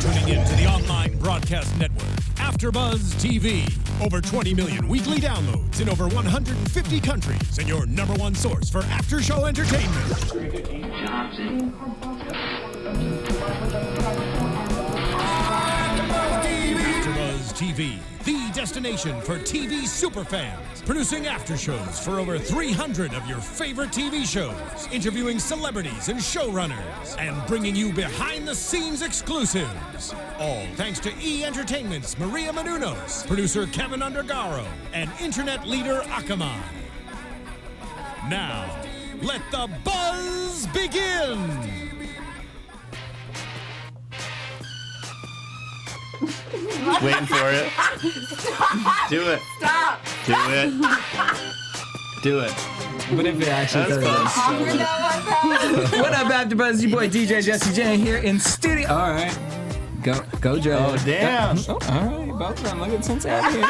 tuning in to the online broadcast network, AFTERBUZZ TV. Over 20 million weekly downloads in over 150 countries, and your number one source for after-show entertainment. AFTERBUZZ TV, the destination for TV superfans. Producing after shows for over 300 of your favorite TV shows, interviewing celebrities and showrunners, and bringing you behind-the-scenes exclusives. All thanks to E! Entertainment's Maria Menounos, producer Kevin Undergaro, and internet leader Akamai. Now, let the buzz begin! Waiting for it. Stop. Do it. Stop. Do it. Do it. What if it actually does? What up, AfterBuzz? Your boy DJ Jesse J here in studio. All right, go, Joe. Oh damn! Oh, all right, both of them. Look at Sensei out here.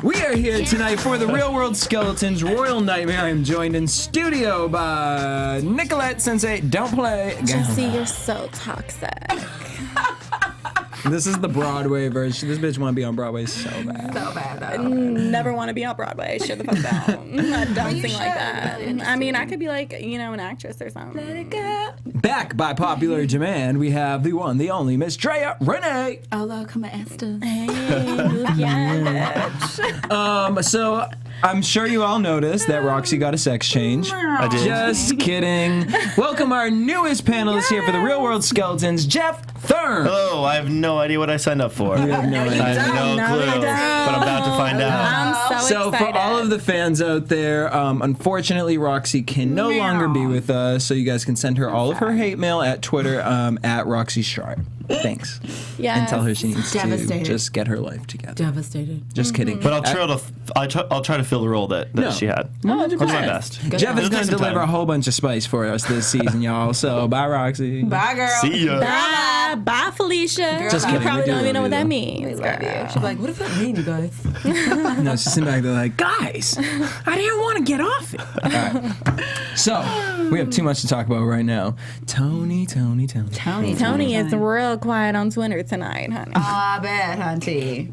We are here tonight for the Real World Skeletons Royal Nightmare. I am joined in studio by Nicolette Sensei. Don't play. Jesse, you're so toxic. This is the Broadway version. This bitch want to be on Broadway so bad. So bad, though. Never want to be on Broadway. Shut the fuck down. I don't sing like that. I mean, I could be like, an actress or something. Let it go. Back by popular demand, we have the one, the only Miss Drea Renee. Hello, come on, Esther. Hey, yeah, bitch. So I'm sure you all noticed that Roxy got a sex change. I did. Just kidding. Welcome our newest panelist here for the Real World Skeletons, Jeff Thurm. Hello, I have no idea what I signed up for. You have no idea. I have no clue, you don't. but I'm about to find out. I'm so So excited. for all of the fans out there, unfortunately Roxy can no longer be with us, so you guys can send her all of her hate mail at Twitter at Roxy Sharp. Thanks. Yes. And tell her she needs to Devastated. just get her life together. Devastated. Just kidding. But I'll try to fill the role that No. she had. Oh, I'll do my best. Jeff is It'll going take to some deliver time. a whole bunch of spice for us this season, y'all. So bye, Roxy. Bye, girl. See ya. Bye, Felicia. Just You kidding, probably we do don't even know love what you, that though. means. Love you. She'll be like, what does that mean, you guys? No, she's sitting back there like, guys, I didn't want to get off it. All right. So, we have too much to talk about right now. Tony. Tony is real quiet on Twitter tonight, honey. I bet, hunty.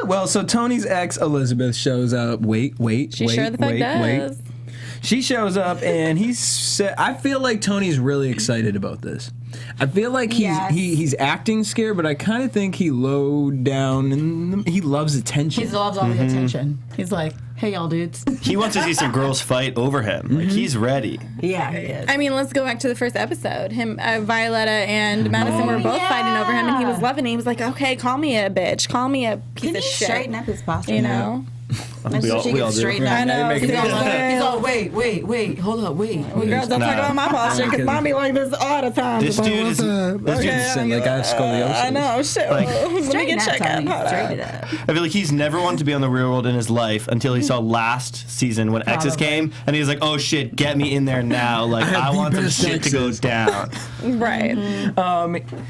Well, so Tony's ex, Elizabeth, shows up. Wait. She sure the fuck does. She shows up, and I feel like Tony's really excited about this. I feel like he's acting scared, but I kind of think he low down and he loves attention. He loves all the attention. He's like, hey, y'all dudes. He wants to see some girls fight over him. Like he's ready. Yeah, he is. I mean, let's go back to the first episode. Violetta and Madison were both fighting over him, and he was loving it. He was like, okay, call me a bitch. Call me a piece of shit. Straighten up his posture. You know? We all do. Straighten up. I know. Make it He's good. all, wait, hold up, wait. Girls don't talk about my posture because mom be like this all the time. This dude is. This dude's Saying, like, I have scoliosis. I know. Shit. Like- Let me Straighten get up, checked out. Tony. Hold Straighten on. it up. I feel like he's never wanted to be on the Real World in his life until he saw last season when exes came, and he was like, "Oh shit, get me in there now! Like I want some shit to go down." Right.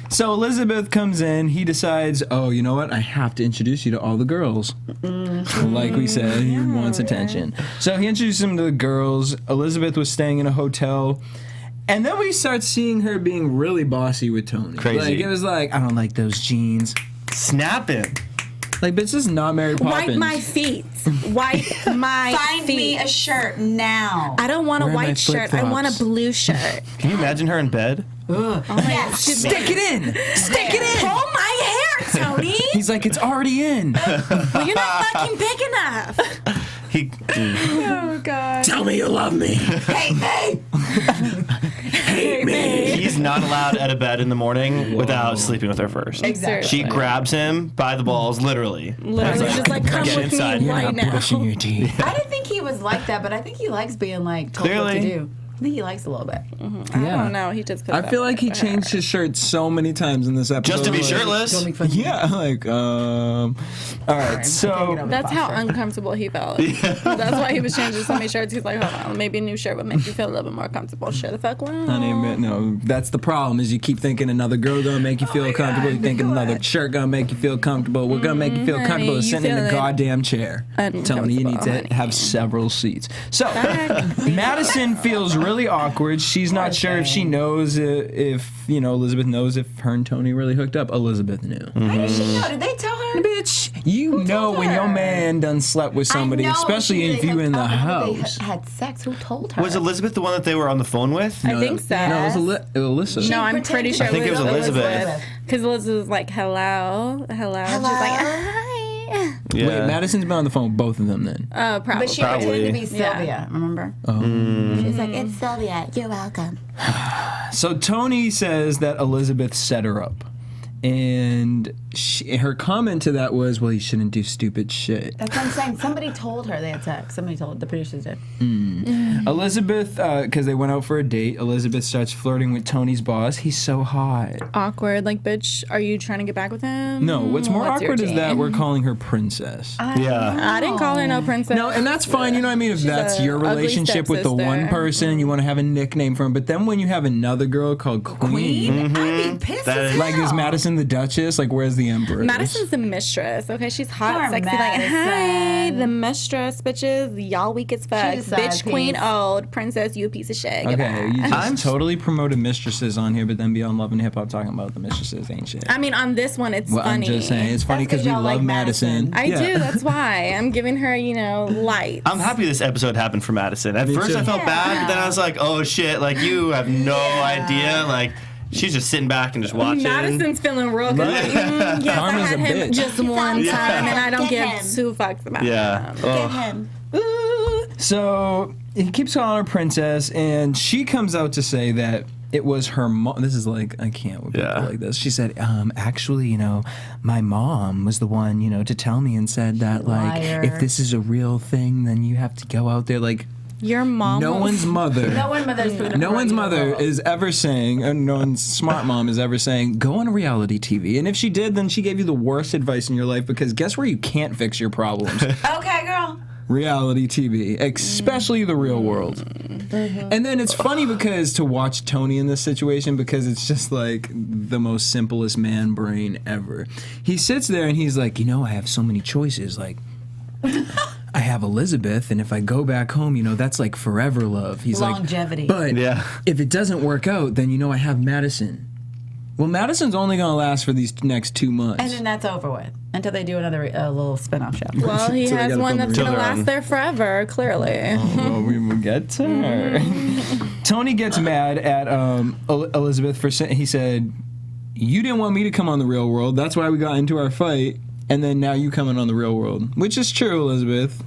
So Elizabeth comes in. He decides, oh, you know what? I have to introduce you to all the girls. Like we said, he wants attention. So he introduced him to the girls. Elizabeth was staying in a hotel. And then we start seeing her being really bossy with Tony. Crazy. Like, it was like, I don't like those jeans. Snapping. Like, bitch, this is not Mary Poppins. Wipe my feet. Wipe my Find feet. me a shirt now. I don't want a Where are my white shirt. I want a flip-flops? blue shirt. Can you imagine her in bed? Yes. Stick it in! Stick it in! Pull my hair, Tony. He's like, it's already in. Well, you're not fucking big enough. Oh, God. Tell me you love me. Hate me. Hate me. He's not allowed out of bed in the morning without sleeping with her first. Exactly. She grabs him by the balls, literally. Literally, just like, come Get with inside. me You're right not now. brushing your teeth. I didn't think he was like that, but I think he likes being like told what to Clearly. do. think he likes a little bit. I don't know. He just. I feel like he changed his shirt so many times in this episode. Just to be Like, shirtless. Don't make fun of me. Yeah, like, all right, so That's how uncomfortable he felt. That's why he was changing so many shirts. He's like, hold on, maybe a new shirt would make you feel a little bit more comfortable. Shut the fuck up. honey, no, that's the problem. Is you keep thinking another girl gonna make you feel comfortable. You thinking another shirt gonna make you feel comfortable. We're gonna make you feel comfortable you sitting in the feeling goddamn chair. Tony, you need to uncomfortable, have several seats. So Madison feels really awkward. She's not sure if she knows if Elizabeth knows if her and Tony really hooked up. Elizabeth knew. How did she know? Did they tell her? Bitch, you know when your man done slept with somebody, especially if you in the house. They had sex. Who told her? Was Elizabeth the one that they were on the phone with? I think so. No, it was Alyssa. No, I'm pretty sure I think it was Elizabeth. Because Elizabeth was like, hello. She's like, hi. Yeah. Wait, Madison's been on the phone with both of them then. Oh, probably. But she Probably. pretended to be Sylvia. Remember? She's like, it's Sylvia. You're welcome. So Tony says that Elizabeth set her up. And her comment to that was, well, you shouldn't do stupid shit. That's what I'm saying. Somebody told her they had sex. Somebody told the producers did. Elizabeth, because they went out for a date, Elizabeth starts flirting with Tony's boss. He's so hot. Awkward. Like, bitch, are you trying to get back with him? No, what's more your awkward is that game? we're calling her princess. Yeah. I didn't call her no princess. No, and that's fine. You know what I mean? If that's a your ugly relationship with the one stepsister. person, you want to have a nickname for him. But then when you have another girl called Queen, I'd be pissed That as is- like is Madison the Duchess? Like where's the Empress? Madison's the mistress. Okay, she's hot, Poor sexy. Like, hi, Madison. the mistress, bitches. Y'all weak as fuck. She's a Bitch, side queen, piece. old princess. You a piece of shit. Okay, Goodbye. you just I'm totally promoted mistresses on here, but then be on Love and Hip Hop talking about the mistresses ain't shit. I mean, on this one, it's Well, funny. I'm just saying, it's funny That's because 'cause we y'all love like Madison. Madison. I do. That's why I'm giving her, light. I'm happy this episode happened for Madison. At first too. I felt bad, but then I was like, oh shit, like you have no idea. Like she's just sitting back and just watching. Madison's feeling real good. Like, yes, I Karma's had a him bitch. just one Yeah. time, and I don't Get give him. 2 fucks about Yeah. him. Oh. So he keeps calling her princess, and she comes out to say that it was her mom. This is like, I can't with people Yeah. like this. She said, actually, my mom was the one, to tell me and said that, like, Liar. if this is a real thing, then you have to go out there. Like, Your mom. no one's mother. No one mother's food. No one's mother is ever saying, and no one's smart mom is ever saying, go on reality TV. And if she did, then she gave you the worst advice in your life because guess where you can't fix your problems? Okay, girl. Reality TV, especially the real world. And then it's funny because to watch Tony in this situation because it's just like the most simplest man brain ever. He sits there and he's like, I have so many choices. Like, I have Elizabeth, and if I go back home, that's like forever love. He's Longevity. like, but Yeah. if it doesn't work out, then I have Madison. Well, Madison's only gonna last for these next 2 months. And then that's over with until they do another little spin-off show. Well, he So they has gotta one film that's the gonna real- last there forever. Clearly. Well, we will get to her. Tony gets mad at Elizabeth for saying, he said, you didn't want me to come on the Real World. That's why we got into our fight. And then now you coming on the Real World, which is true, Elizabeth.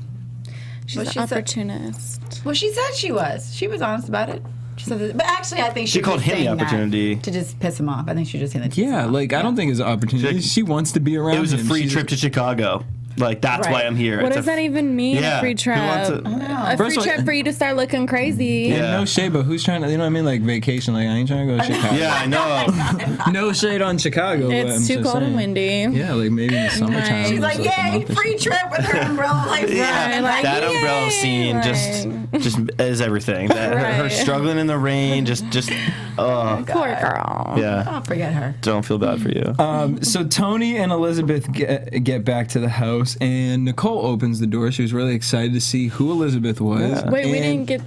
She's Well, an she said- opportunist. Well, she said she was. She was honest about it. She said that, but actually, I think She was called just him the saying that opportunity. to just piss him off. I think she just saying that. To piss Yeah, him off. like I don't think it's an opportunity. She wants to be around. It was a him. free She's- trip to Chicago. Like that's why Right. I'm here. What It's does a that even mean? Yeah, A free who trip? wants to- A First free of all- trip for you to start looking crazy. Yeah, Yeah. no shade, but who's trying to? You know what I mean? Like vacation. Like I ain't trying to go to Chicago. Yeah, I know. No shade on Chicago. but I'm It's too just cold and saying. windy. Yeah, like maybe in the summertime. She's She's it's like, a yay, month or free trip with her umbrella. Like, Yeah, like, that yay, umbrella scene just is everything. That her Right. struggling in the rain, just Poor girl. yeah. I'll forget her. Don't feel bad for you. So Tony and Elizabeth get back to the house, and Nicole opens the door. She was really excited to see who Elizabeth was. Yeah. Wait, we And didn't get.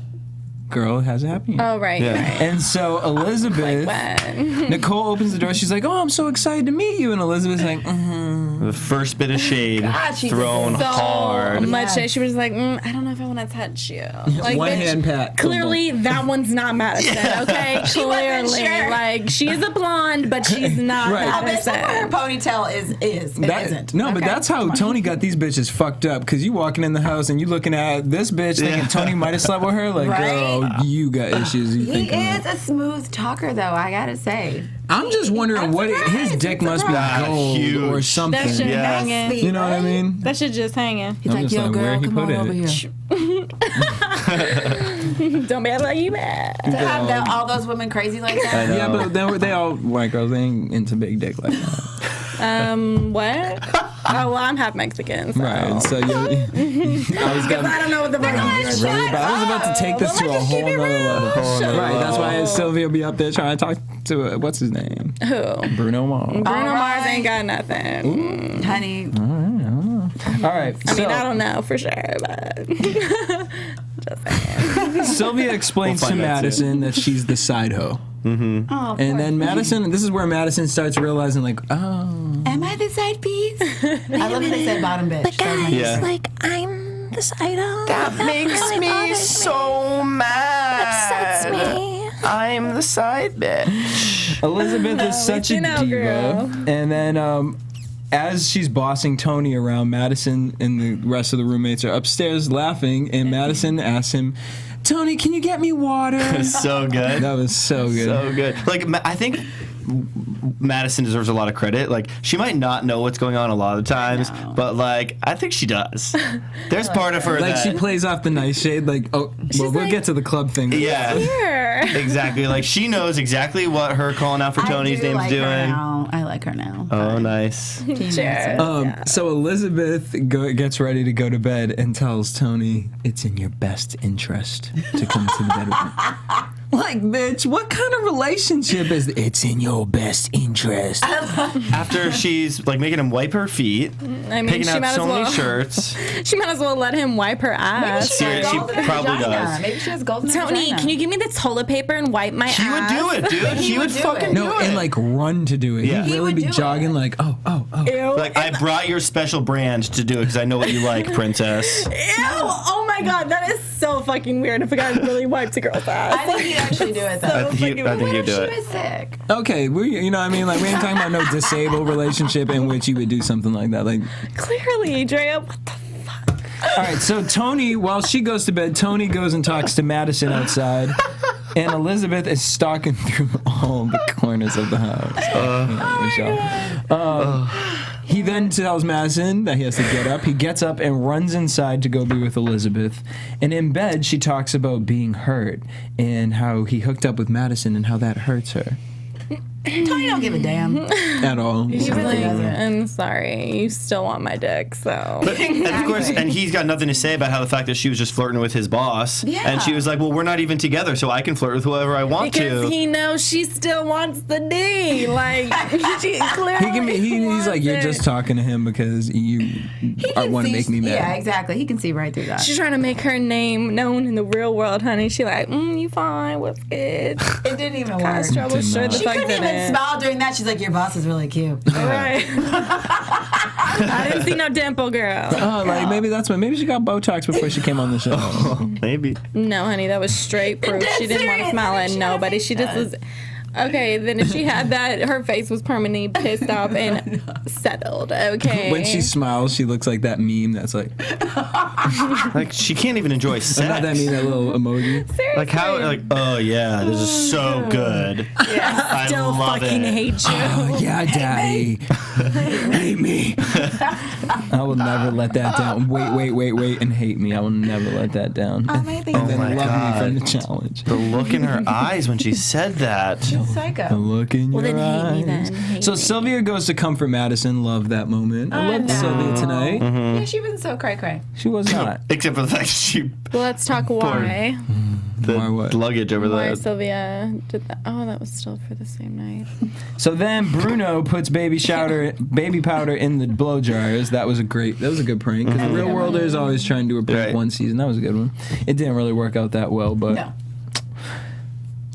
Girl, it hasn't happened yet. Oh, right. Yeah. Right. And so Elizabeth, When? Nicole opens the door. She's like, "Oh, I'm so excited to meet you." And Elizabeth's like, The first bit of shade God, she thrown just- So hard. much shade. She was like, I don't know if I want to touch you. Like, one bitch, hand pat. Clearly, that one's not Madison. Okay, clearly, sure. like she is a blonde, but she's not Right. I bet somewhere her Madison. ponytail is. It That- isn't. No, but Okay? that's how Tony got these bitches fucked up. Because you walking in the house and you looking at this bitch thinking Yeah. Tony might have slept with her. Like, Right? girl, you got issues. You He thinking is a smooth talker, though. I gotta say. I'm just wondering I'm what surprised. his dick I'm must be surprised. gold Huge. or That something. shit Yeah. hanging. You know what I mean? That shit just hanging. He's I'm like, just yo, like, where girl, he come put on it? over here. Don't be like you mad. To have all those women crazy like that. Yeah, but they all white girls. They ain't into big dick like that. What? Oh, well, I'm half Mexican. So. Right. So I don't know what the fuck I was about to take this to a whole nother level. Right. That's why Sylvia be up there trying to talk to what's his name? Who? Bruno Mars. Bruno Mars ain't got nothing. Honey. All right. I mean, I don't know for sure, but just saying. Sylvia explains to Madison that she's the side hoe. Mm-hmm. Oh, and then Madison, this is where Madison starts realizing, like, oh. Am I the side piece? I love that they said bottom bitch. But guys, Yeah. like, I'm the side hoe. That makes me so mad. Upsets me. I'm the side bitch. Elizabeth is such a you know, diva. girl. And then as she's bossing Tony around, Madison and the rest of the roommates are upstairs laughing, and Madison asks him, Tony, can you get me water? So good. That was so good. So good. Like, I think Madison deserves a lot of credit. Like, she might not know what's going on a lot of the times, but, like, I think she does. There's part of her Like, that... she plays off the nice shade, like, oh, well, we'll get to the club thing. Yeah. Here. Exactly. Like, she knows exactly what her calling out for Tony's name's like doing. Her now. I like her now. Oh, nice. Sure. So Elizabeth gets ready to go to bed and tells Tony, it's in your best interest to come to the bed with me. Like, bitch, what kind of relationship is it's in your best interest? After she's, like, making him wipe her feet, I mean, picking she out might as so many well. shirts. She might as well let him wipe her ass. She probably does. Maybe she has golden Tony, vagina. can you give me the toilet paper and wipe my He would ass? do it, dude. He would do fucking it. do No, it. and like run to do it. Yeah. He'd He really would be do jogging it. like, oh. Ew. Like, I brought your special brand to do it because I know what you like, princess. Ew. Oh my god, that is so fucking weird if a guy really wipes a girl's ass. I think he'd actually do it though. I think he'd do She it. was sick. Okay, you know what I mean? Like, we ain't talking about no disabled relationship in which you would do something like that. Like, Clearly, Drea, what the fuck? all right, so Tony, while she goes to bed, Tony goes and talks to Madison outside, and Elizabeth is stalking through all the corners of the house. He then tells Madison that he has to get up. He gets up and runs inside to go be with Elizabeth. And in bed, she talks about being hurt and how he hooked up with Madison and how that hurts her. Tony don't give a damn. At all. She's really like, doesn't. I'm sorry, you still want my dick, so. But, and of course, and he's got nothing to say about how the fact that she was just flirting with his boss. Yeah. And she was like, well, we're not even together, so I can flirt with whoever I want Because to. he knows she still wants the D. Like, she clearly He's like, you're wants just it. talking to him because you want to make me mad. Yeah, exactly. He can see right through that. She's trying to make her name known in the real world, honey. She like, you fine, what's good? It didn't even Cause work. trouble, sure the She fuck couldn't even didn't. smile during that. She's like, your boss is really cute. Right. I didn't see no dimple, girl. Oh, like maybe that's why. Maybe she got Botox before she came on the show. Maybe. No, honey, that was straight proof. She didn't want to smile at nobody. She just was. Okay, then if she had that, her face was permanently pissed off and settled. Okay. When she smiles, she looks like that meme that's like, Like, she can't even enjoy sex. not that meme, that little emoji. Seriously. Like, how, like, oh, yeah, this is so good. I Still love fucking it. hate you. Oh, yeah, daddy. Hate me. I will never let that down. Wait, and hate me. I will never let that down. Oh, maybe. Oh, Then my love God. me from the challenge. The look in her eyes when she said that. The Psycho. look in Well, your then hate eyes. me then. Hate So me. Sylvia goes to comfort Madison. Love that moment. I loved Sylvia tonight. Yeah, she wasn't so cray-cray. She was not. Except for the fact that she Well, let's talk why. the Why what? luggage over Why the. Sylvia did that. Oh, that was still for the same night. So then Bruno puts baby powder in the blow dryers. That was a good prank because the Real Worlder is always trying to do a prank Right. one season. That was a good one. It didn't really work out that well, but No.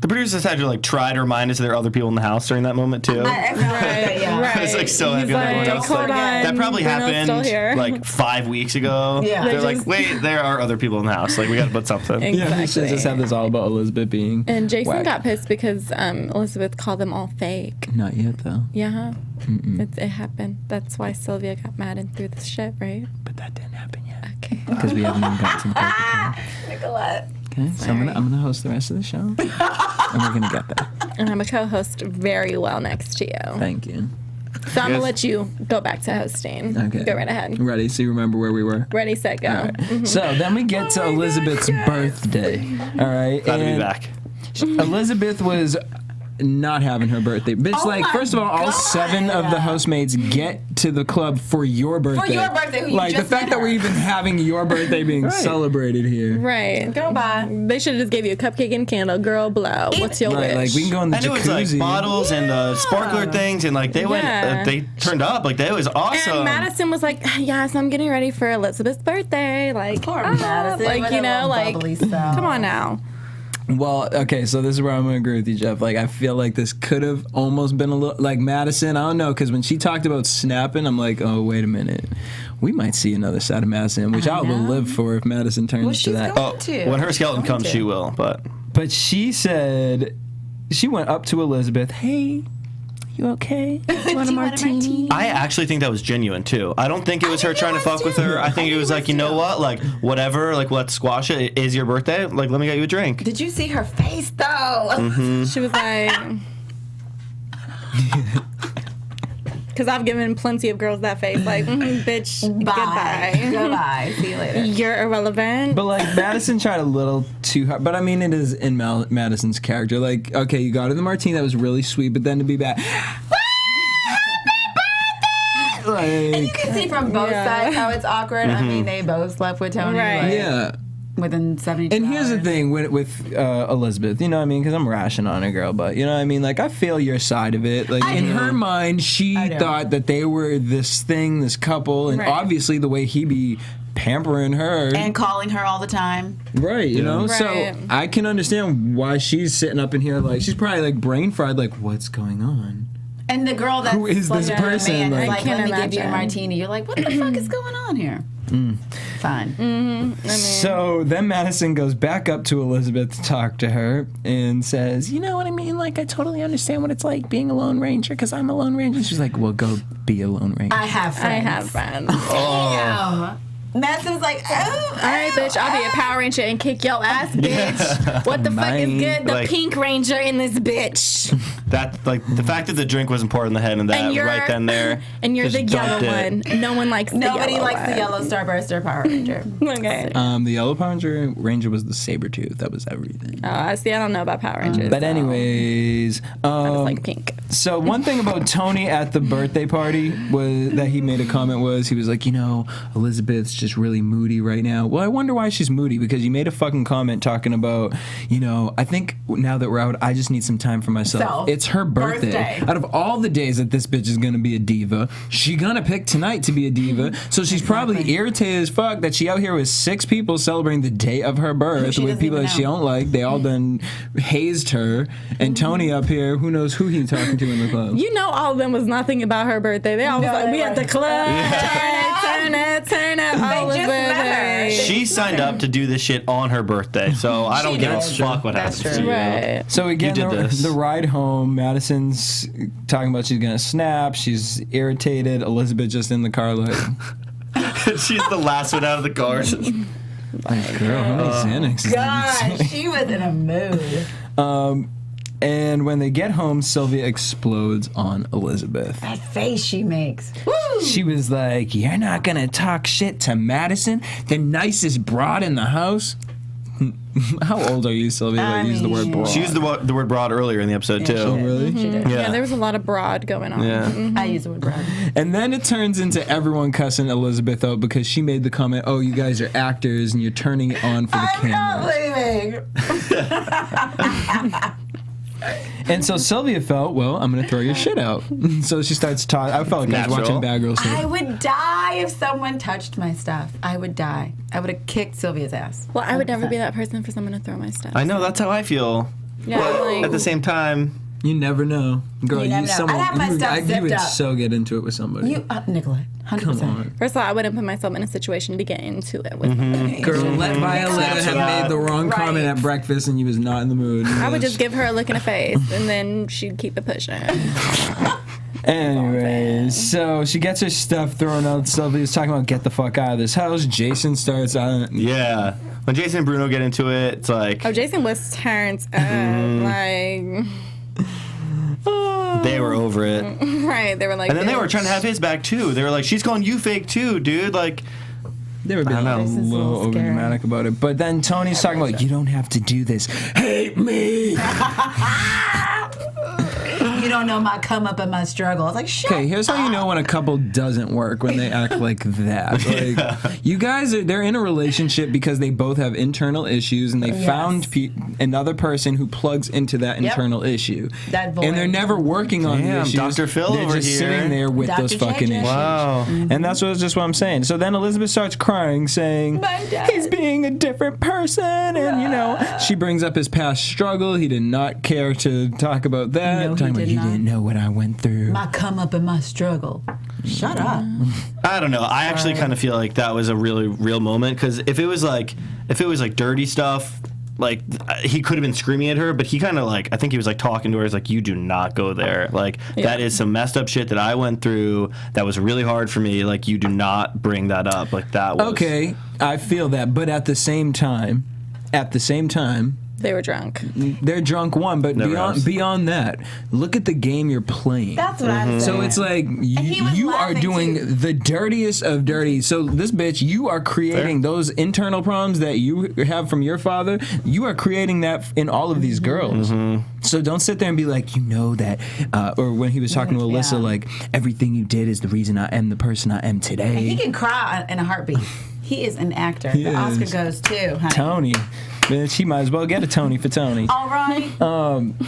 The producers had to like try to remind us that there are other people in the house during that moment too. Right, right. It's like so He's heavy on everyone like, else. hold Like, on, that probably Bruno's still happened here. like 5 weeks ago. Yeah. They're They like, just- wait, there are other people in the house. Like, we got to put something. yeah, we should Exactly. just have this all about Elizabeth being. And Jason whack. got pissed because Elizabeth called them all fake. Not yet though, Yeah, it happened. That's why Sylvia got mad and threw the shit, right? but that didn't happen yet Okay. because we haven't even gotten to the part of Nicolette. Okay, so I'm gonna host the rest of the show, and we're gonna get there. And I'm a co-host very well next to you. Thank you. So I'm gonna let you go back to hosting. Okay. Go right ahead. Ready? So you remember where we were? Ready, set, go. All right. So then we get to Elizabeth's birthday. All right. Glad to be back. Elizabeth was not having her birthday. Bitch, Oh like, my first of all God. 7 of the hostmates get to the club for your birthday. For your birthday, who you like, just the fact met that her. we're even having your birthday being celebrated here. Right. Go by. They should have just gave you a cupcake and candle. Girl, blow. What's your Right, wish? like, we can go in the And it was jacuzzi. like bottles and sparkler things, and like they went, Yeah. they turned up. Like, that was awesome. And Madison was like, yes, I'm getting ready for Elizabeth's birthday. Like, Poor ah, Madison. like, with you her know, little like, bubbly self. come on now. Well, okay, so this is where I'm going to agree with you, Jeff. Like, I feel like this could have almost been a little, like, Madison, I don't know, because when she talked about snapping, I'm like, oh, wait a minute. We might see another side of Madison, which I will live for if Madison turns to she's that. going to. When her skeleton Going comes, to. she will. But But she said, she went up to Elizabeth, hey, you okay? You want a martini? I actually think that was genuine too. I don't think it was her trying to fuck with her. I think it was like, you know what, like whatever, like let's squash it. It is your birthday. Like, let me get you a drink. Did you see her face though? She was like, because I've given plenty of girls that face. Like, bitch, Bye. goodbye. Goodbye. See you later. You're irrelevant. But like Madison tried a little too hard. But I mean, it is in Madison's character. Like, okay, you got her the martini, that was really sweet, but then to be back, And you like, can see from both sides how it's awkward. I mean, they both slept with Tony. Right. Like, yeah. Within 72 And here's the hours. thing with Elizabeth, you know what I mean? Because I'm rationing on a girl, but you know what I mean? Like, I feel your side of it. Like, in her mind, she I do. thought that they were this thing, this couple, and Right. obviously the way he be pampering her. And calling her all the time. Right, you know? So Right. I can understand why she's sitting up in here, like, she's probably like brain fried, like, what's going on? And the girl that's Who is this slept with a person? man Like- is I like, can't let me give you a imagine. martini. You're like, what the fuck is going on here? Fine. So then Madison goes back up to Elizabeth to talk to her and says, you know what I mean? Like, I totally understand what it's like being a Lone Ranger because I'm a Lone Ranger. She's like, well, go be a Lone Ranger. I have I friends. have friends. Damn. Madison's like, oh, All right, bitch, I'll be a Power Ranger and kick your ass, bitch. What the fuck is Mine, good? The like- Pink Ranger in this bitch. That, like, the fact that the drink wasn't poured in the head and that And you're right then there. And you're just the yellow dumped it. one. No one likes the yellow nobody likes one. the yellow Starburster Power Ranger. Okay. The yellow Power Ranger was the Sabertooth. That was everything. Oh, I see. I don't know about Power Rangers. But so anyways, I just like pink. so one thing about Tony at the birthday party was that he made a comment was he was like, you know, Elizabeth's just really moody right now. Well, I wonder why she's moody because you made a fucking comment talking about, you know, I think now that we're out, I just need some time for myself. Self. It's her birthday. Out of all the days that this bitch is gonna be a diva, she gonna pick tonight to be a diva. So she's probably irritated as fuck that she out here with 6 people celebrating the day of her birth she with doesn't people even that she know. don't like. They all done hazed her, and Tony up here, who knows who he's talking to in the club. You know, all of them was nothing about her birthday. They all was like, they we at the weren't. club. Turn it. All just was met her. She signed up to do this shit on her birthday, so I don't give a did. fuck what That's happens to true. you. Right. So again, You did this. the ride home, Madison's talking about she's gonna snap. She's irritated. Elizabeth just in the car like, She's the last one out of the car. girl, how many Xanax? God, she was in a mood. And when they get home, Sylvia explodes on Elizabeth. That face she makes. Woo! She was like, "You're not gonna talk shit to Madison, the nicest broad in the house." How old are you, Sylvia? That used the word broad. She used the word broad earlier in the episode, too. Oh, really? She did. Yeah, there was a lot of broad going on. Yeah. I use the word broad. And then it turns into everyone cussing Elizabeth out because she made the comment, "Oh, you guys are actors and you're turning it on for the camera." leaving. And so Sylvia felt, well, I'm going to throw your shit out. So she starts talking. I felt like I was Natural. watching Bad Girls. I would die if someone touched my stuff. I would die. I would have kicked Sylvia's ass. Well, I would never be that person for someone to throw my stuff. I know, that's how I feel. Yeah, But like, at the same time, You never know. Girl, You never know. I'd have my stuff you zipped would up. so get into it with somebody. You, Nicolette, 100%. Come on. first of all, I wouldn't put myself in a situation to get into it with somebody. Girl, let Violetta That's have right. made the wrong Right. comment at breakfast and you was not in the mood. I would just give her a look in the face, and then she'd keep it pushing. Anyways, so she gets her stuff thrown out. Sylvia's talking about get the fuck out of this house. Jason starts on. yeah. When Jason and Bruno get into it, it's like, Oh, Jason was turned up, like... they were over it. Right. They were like, And then they were "Bitch." trying to have his back too. They were like, she's calling you fake too, dude. Like, They were being I a don't know. little over dramatic about it. But then Tony's talking about, you don't have to do this. Hate me. You don't know my come up and my struggle. I was like, shut Okay, here's how you know when a couple doesn't work, when they act like that. Like, you guys they're in a relationship because they both have internal issues and they found another person who plugs into that internal issue. That void. And they're never working on the Damn, issues. Dr. Phil they're over just here. sitting there with Dr. those fucking JJ. issues. wow. And that's just what I'm saying. So then Elizabeth starts crying, saying, My dad. he's being a different person. And, you know, she brings up his past struggle. He did not care to talk about that. No, he Talking about, did you not. didn't know what I went through. My come up and my struggle. Shut up. I don't know. I actually kind of feel like that was a really real moment because if it was like dirty stuff, like he could have been screaming at her, but he kind of like I think he was like talking to her. He's like, "You do not go there. Like that is some messed up shit that I went through. That was really hard for me. Like you do not bring that up. Like that was Okay, I feel that. But at the same time, They were drunk. they're drunk one. But Never has. beyond that, look at the game you're playing. That's what I'm saying. So it's like he was you are laughing, doing too. the dirtiest of dirty. So this bitch, you are creating those internal problems that you have from your father. You are creating that in all of these girls. So don't sit there and be like, you know that. Or when he was talking to Alyssa, like everything you did is the reason I am the person I am today. He can cry in a heartbeat. He is an actor. He The Oscar is. goes to honey. Tony. Bitch, he might as well get a Tony for Tony. All right.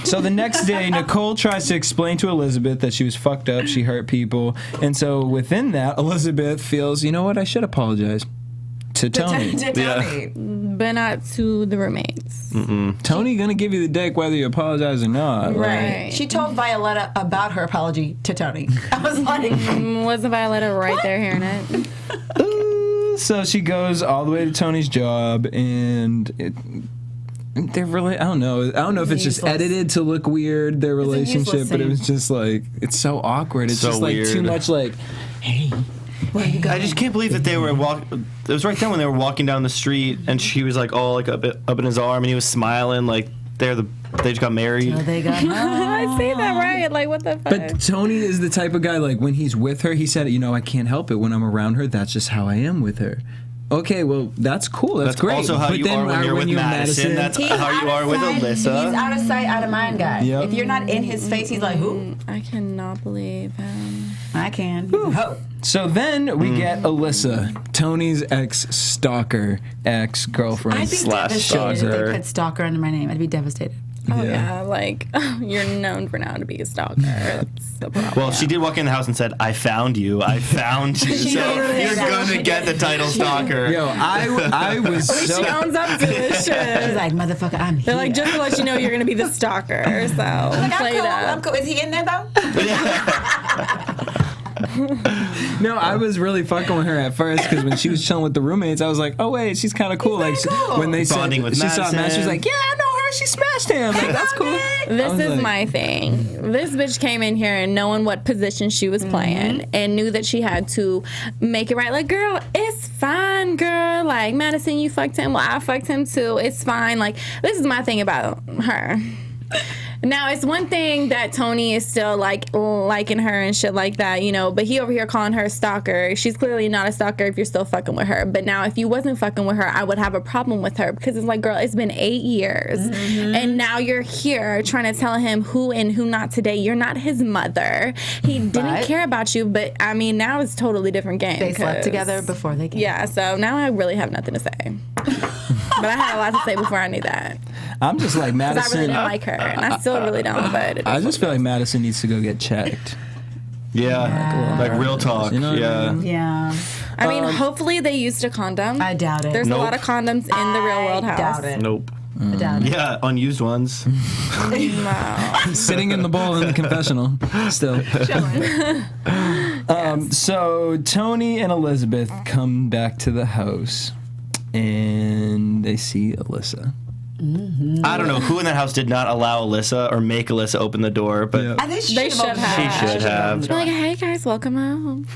So the next day, Nicole tries to explain to Elizabeth that she was fucked up, she hurt people. And so within that, Elizabeth feels, you know what, I should apologize to Tony. To Tony. But not to the roommates. Tony gonna give you the dick whether you apologize or not. Right. She told Violetta about her apology to Tony. I was like, Wasn't Violetta right there hearing it? So she goes all the way to Tony's job, and they're really, I don't know if it's just Useless. edited to look weird, their a useless relationship, but it scene. was just like, it's so awkward. It's So just like too weird. much like, hey. where you I going? just can't believe that they were it was right then when they were walking down the street and she was like all like up in his arm and he was smiling like they just got married. Oh, they got I see that right. Like, what the fuck? But Tony is the type of guy, like, when he's with her, he said, you know, I can't help it. When I'm around her, that's just how I am with her. Okay, well, that's cool. That's great. also how But you then are when you're with Madison. That's He's how you out are of with sight. Alyssa. He's out of sight, out of mind, guy. Yep. If you're not in his face, he's like, who? I cannot believe him. I can. Ho. So then we get Alyssa, Tony's ex-stalker, ex-girlfriend. I'd be Slash devastated if stalker. they put stalker under my name. I'd be devastated. Oh, yeah. Like, you're known for now to be a stalker. That's the problem. Well, she did walk in the house and said, "I found you. I found you." So literally you're said gonna she get the title stalker. Yo, I was so... She owns up to this He's shit. like, motherfucker, I'm here. They're like, just to let you know you're going to be the stalker. So, I'm play cool. that. I'm cool. Is he in there, though? No, I was really fucking with her at first because when she was chilling with the roommates, I was like, oh wait, she's kind of cool. Like cool. when they Bonding said with she saw Matt, she was Madison. like, yeah, I know her. She smashed him. Like that's cool. This was is like- my thing. This bitch came in here and knowing what position she was playing and knew that she had to make it right. Like, girl, it's fine, girl. Like, Madison, you fucked him. Well, I fucked him too. It's fine. Like, this is my thing about her. Now, it's one thing that Tony is still like liking her and shit like that, you know, but he over here calling her a stalker. She's clearly not a stalker if you're still fucking with her. But now, if you wasn't fucking with her, I would have a problem with her because it's like, girl, it's been 8 years. And now you're here trying to tell him who and who not today. You're not his mother. He didn't But- care about you. But I mean, now it's totally different game. They slept 'cause- together before they came. Yeah, so now I really have nothing to say. But I had a lot to say before I knew that. I'm just like Because I really Madison. didn't like her. And I still really don't. But it I is just feel like Madison needs to go get checked. Yeah, like real talk. You know what I yeah. mean? Yeah. I mean, hopefully they used a condom. I doubt it. There's Nope. a lot of condoms in the real world I house. doubt it. Nope. I doubt it. Yeah, unused ones. Wow. Sitting in the bowl in the confessional. Still. So Tony and Elizabeth come back to the house and they see Alyssa. I don't know who in that house did not allow Alyssa or make Alyssa open the door, but Yeah. I think They should have. she should have. Like, hey guys, welcome home.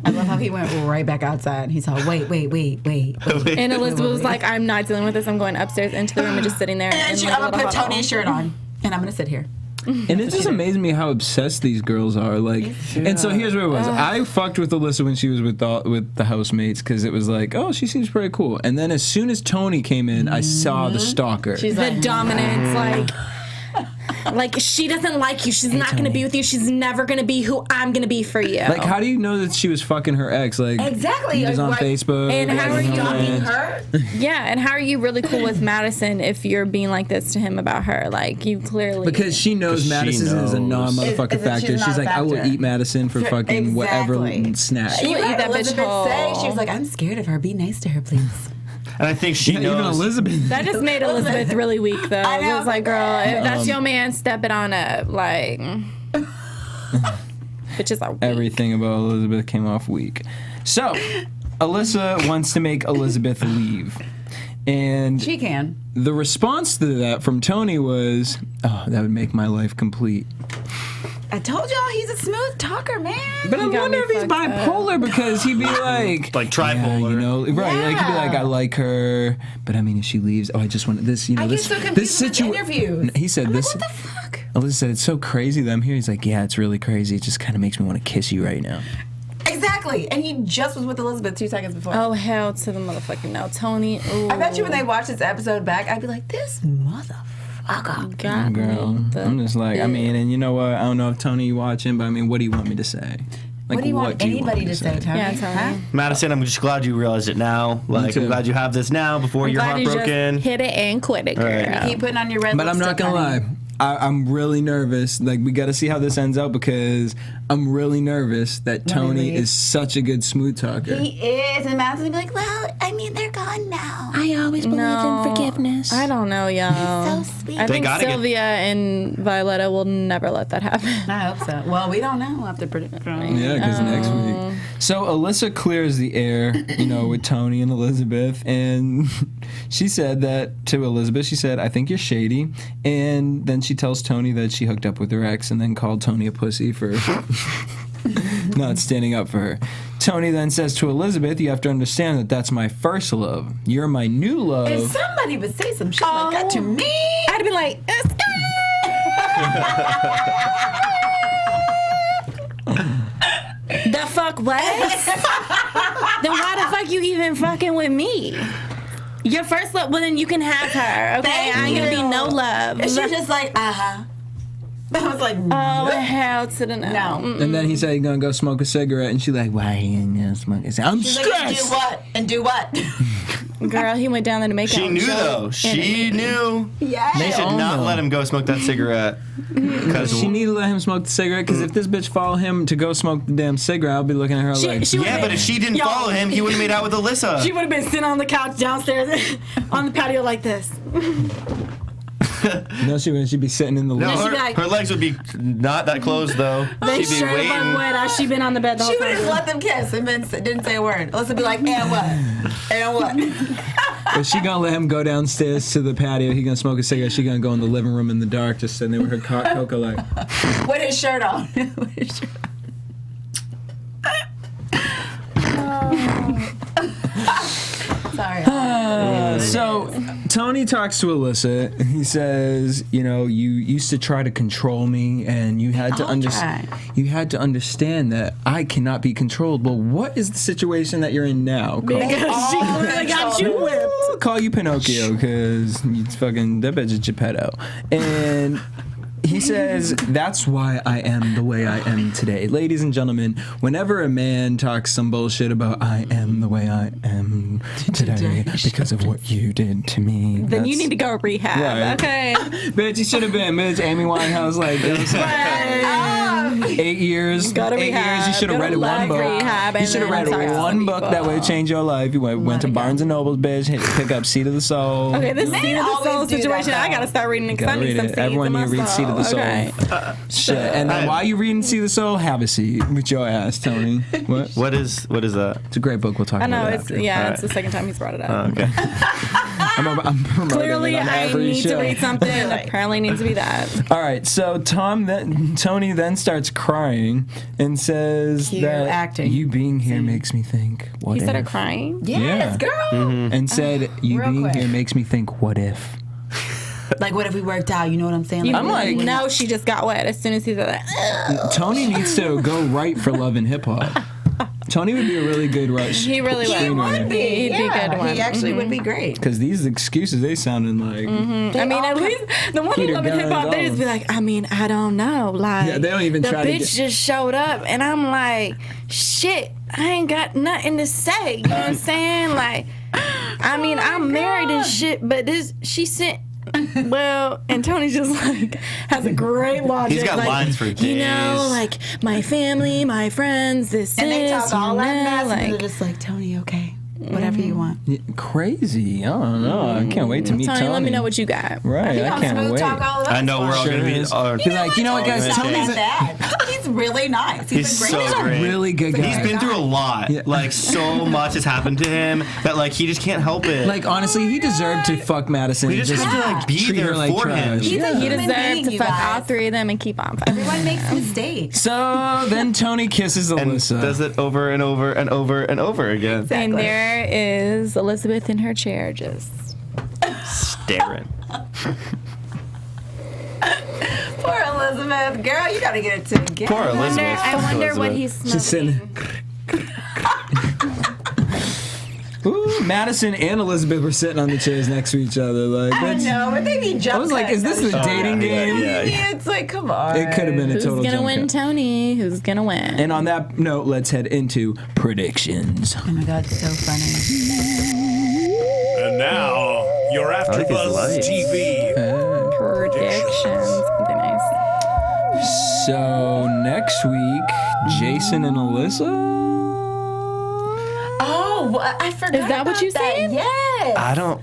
I love how he went right back outside. He's all, wait. And Elizabeth was like, I'm not dealing with this. I'm going upstairs into the room and just sitting there. And in she, my I'm going to little put huddle. Tony's shirt on, and I'm going to sit here. And it just amazed me how obsessed these girls are. Like, and so here's what it was. I fucked with Alyssa when she was with the housemates because it was like, oh, she seems pretty cool. And then as soon as Tony came in, I saw the stalker. She's the dominance, like she doesn't like you. She's not going to be with you. She's never going to be who I'm going to be for you. Like, how do you know that she was fucking her ex? Like, exactly. He was on Facebook. And how are you stalking her? Yeah, and how are you really cool with Madison if you're being like this to him about her? Like, you clearly... Because she knows Madison is a non-motherfucking factor. She's like, I will eat Madison for fucking whatever snack. She will eat that bitch whole. She was like, I'm scared of her. Be nice to her, please. And I think she knows. Even Elizabeth. That just made Elizabeth really weak, though. It was like, girl, if that's your man, step it on up. Like, bitches are weak. Everything about Elizabeth came off weak. So, Alyssa wants to make Elizabeth leave. And she can. The response to that from Tony was, oh, that would make my life complete. I told y'all he's a smooth talker, man. But I wonder if he's bipolar because he'd be like tripolar, yeah, you know, right? Like he'd be like, I like her, but I mean, if she leaves, oh, I just want this, you know, I this. get so confused with interviews. He said this. Like, what the fuck? Alyssa said it's so crazy that I'm here. He's like, yeah, it's really crazy. It just kind of makes me want to kiss you right now. Exactly, and he just was with Elizabeth 2 seconds before. Oh, hell to the motherfucking no, Tony. Ooh. I bet you when they watch this episode back, I'd be like, this motherfucker. God, girl, I'm just like, I mean, and you know what? I don't know if Tony you watching, but I mean, what do you want me to say? Like, what do you want anybody to say, Tony? Yeah, Tony. Huh? Madison, I'm just glad you realized it now. Like, I'm glad you have this now before you're heartbroken. Just hit it and quit it, girl. Right. You keep putting on your red But I'm not gonna lie. I'm really nervous. Like, we got to see how this ends out because I'm really nervous that Tony is such a good smooth talker. He is, and Madison's gonna be like, well, I mean, they're gone now. I always believe in forgiveness. I don't know, y'all. So sweet. I think Sylvia and Violetta will never let that happen. I hope so. Well, we don't know. We'll have to predict. Yeah, because next week. So Alyssa clears the air, you know, with Tony and Elizabeth, and she said that to Elizabeth. She said, "I think you're shady," and then she tells Tony that she hooked up with her ex, and then called Tony a pussy for not standing up for her. Tony then says to Elizabeth, "You have to understand that that's my first love. You're my new love." If somebody would say some shit like that to me, I'd be like, the fuck what? Then why the fuck you even fucking with me? Your first love, well then you can have her, okay? I ain't gonna be no love. and she's just like, I was like, oh, hell to the no. No. And then he said he's gonna go smoke a cigarette, and she's like, "Why are you gonna smoke a cigarette? I'm She's stressed." like, and do what? Girl, he went down there to make She out. knew though. She knew. Yeah. They should not let him go smoke that cigarette. Because She needed to let him smoke the cigarette, because if this bitch follow him to go smoke the damn cigarette, I'll be looking at her like, yeah, but if she didn't follow him, he would have made out with Alyssa. She would have been sitting on the couch downstairs on the patio like this. no, she wouldn't. She'd be sitting in the No, living room. her legs would be not that close though. They She'd be sure waiting. would have. She been on the bed the whole She would time. have let them kiss and didn't say a word. Alyssa be like, and what? And what? But she gonna let him go downstairs to the patio. He gonna smoke a cigarette. She gonna go in the living room in the dark, just sitting there with her coca like. With his shirt on. With his shirt Sorry. So Tony talks to Alyssa. He says, "You know, you used to try to control me, and you had to understand. You had to understand that I cannot be controlled. Well, what is the situation that you're in now? Because she clearly got you whipped. Call you Pinocchio, because it's fucking that bitch is Geppetto." And he says, "That's why I am the way I am today." Ladies and gentlemen, whenever a man talks some bullshit about "I am the way I am today because of what you did to me," Then you need to go rehab, Right. okay? Bitch, you should have been. Bitch, Amy Winehouse, like, it was like 8 years. Go to 8 years, rehab. you should have Go read to one book. rehab You and should have then read talk to one people. book that would change your life. You went to Barnes & Noble's, bitch, pick up Seed of the Soul. Okay, this Seed of the Soul always do that, situation, I though. gotta start reading because I Gotta need read some it. seeds Everyone in my need to read Seed of the Soul. Okay. Shit. And then while you reading Seed of the Soul, have a seat with your ass, Tony. What? What is that? It's a great book. We'll talk I about know, it it's, after. yeah, All it's right. the second time he's brought it up. Okay. I'm promoting Clearly, it on I every need show. to read something. Apparently, needs to be that. All right, so Tony then starts crying and says Cute that acting. you being here makes me think, what He if? started crying. Yes, Yeah. girl. And said, you real being quick. here makes me think, what if? Like, what if we worked out? You know what I'm saying? I'm like- no, she just got wet as soon as he said that. Tony needs to go write for Love and Hip Hop. Tony would be a really good rush. He really would. He would be. He'd be a good one. He actually would be great. Because these excuses, they sounded like. I mean, at least the one who Peter love and hip hop, Guns they just be like, I mean, I don't know. Like, Yeah, they don't even the try to bitch get- just showed up, and I'm like, shit, I ain't got nothing to say. You know what I'm saying? Like, I mean, I'm married and shit, but she sent. Well, and Tony just like has a great logic. He's got like, lines for You know, days. like my family, my friends, this And they is, talk all you that know, mess, and like, they're just like, Tony, okay, whatever you want. Crazy. I don't know. I can't wait to meet Tony. let me know what you got. Right, He I on can't Smooth wait. Talk all of us. I know we're all Sure gonna be. is. Oh, He's like, you know what, guys? Tony's Tony's Not bad. He's really nice. He's a great so guy. great. really good guy. He's been through a lot. Yeah. Like so much has happened to him that like he just can't help it. Like, honestly, he deserved to fuck Madison. We and just have to, like, be treat there her like for him. trash. He's a Yeah. You human deserve being, to you fuck all guys. three of them and keep on fucking. Everyone makes mistakes. So then Tony kisses and Alyssa. does it over and over and over and over again. And there is Elizabeth in her chair just. Staring. Poor Elizabeth. Girl, you gotta get it together. Poor Elizabeth. I wonder what Elizabeth. he's She's smoking. sitting. Ooh, Madison and Elizabeth were sitting on the chairs next to each other. Like, I that's, know, but they be jumping. I was like, is this a dating game? Yeah. It's like, come on. It could have been a Who's total gonna jump win, cut. Tony? Who's gonna win? And on that note, let's head into predictions. Oh my god, so funny. And now, your like his AfterBuzz lights. TV. Predictions. Something nice. So next week, Jason and Alyssa. Oh, I forgot. Is that what about you said? Yes. I don't.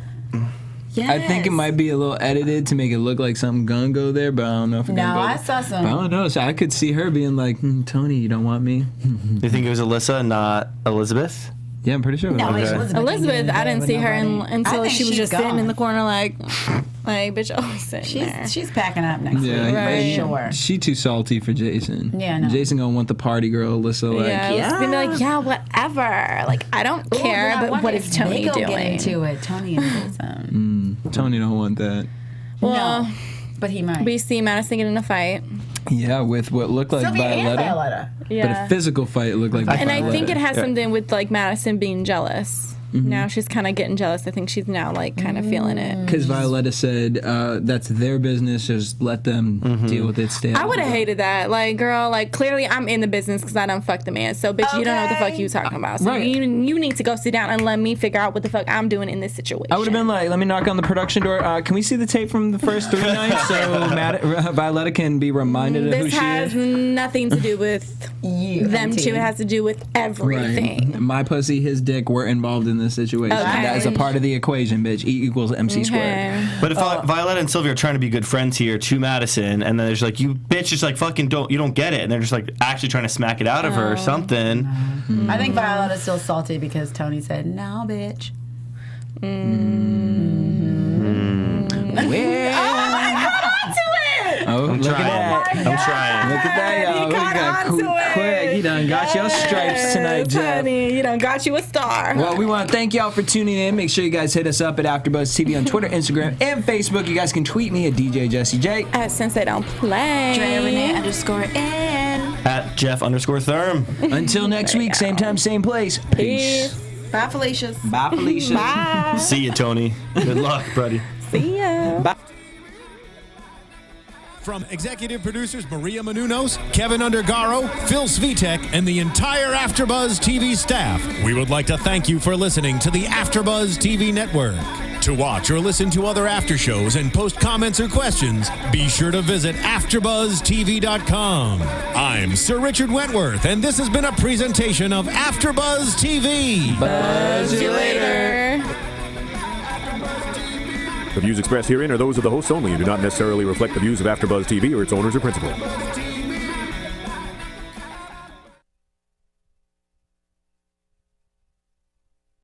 Yes. I think it might be a little edited to make it look like something gonna go there, but I don't know if it's No, gonna go I there. saw some. But I don't know. So I could see her being like, Tony, you don't want me? You think it was Alyssa, not Elizabeth? Yeah, I'm pretty sure. No, Okay. Elizabeth, I didn't see her until think she was she's just sitting gone. in the corner, like bitch, always sitting there. She's packing up next Yeah, week Right. for sure. She too salty for Jason. Yeah, no. Jason gonna want the party girl, Alyssa. Like, Yeah, I was gonna be like, yeah, whatever. Like, I don't Ooh, care, I but wonder what if is Tony they go doing? Get into it, Tony and Jason. Tony don't want that. Well, No, but he might. we see Madison get in a fight. Yeah, with what looked like Sylvia and Violetta. Violetta. But Yeah. a physical fight looked like And I Violetta. think it has something with like Madison being jealous. Now she's kind of getting jealous. I think she's now like kind of feeling it. Because Violetta said, that's their business, just let them deal with it. Stay out I of would have it. hated that. Like, girl, like clearly I'm in the business because I done fucked the man. So, bitch, you don't know what the fuck Okay. you talking about. So Right. you need to go sit down and let me figure out what the fuck I'm doing in this situation. I would have been like, let me knock on the production door. Can we see the tape from the first 3 nights so Violetta can be reminded of who This she has is? nothing to do with You, them auntie. two. It has to do with everything. Right. My pussy, his dick, we're involved in this situation. Okay. That is a part of the equation, bitch. E equals MC squared. Okay. But if Violetta and Sylvia are trying to be good friends here to Madison, and then they're just like, you bitch, just like fucking don't get it, and they're just like actually trying to smack it out of her or something. I think Violetta's still salty because Tony said, "No, bitch." Oh, I'm look trying. at that. I'm trying. Look at that, y'all. He Look got at onto that. it. Quick. He done got your stripes tonight, Jeff. Honey, you done got you a star. Well, we want to thank y'all for tuning in. Make sure you guys hit us up at AfterBuzz TV on Twitter, Instagram, and Facebook. You guys can tweet me at DJ Jesse J. Since they don't play. Drea Renee _N. At Jeff_Thurm. Until next week, same time, same place. Peace. Bye, Felicia's. Bye, Felicia. Bye. See you, Tony. Good luck, buddy. See ya. From executive producers Maria Menounos, Kevin Undergaro, Phil Svitek, and the entire AfterBuzz TV staff, we would like to thank you for listening to the AfterBuzz TV network. To watch or listen to other after shows and post comments or questions, be sure to visit AfterBuzzTV.com. I'm Sir Richard Wentworth, and this has been a presentation of AfterBuzz TV. Buzz you later. The views expressed herein are those of the hosts only and do not necessarily reflect the views of AfterBuzz TV or its owners or principals.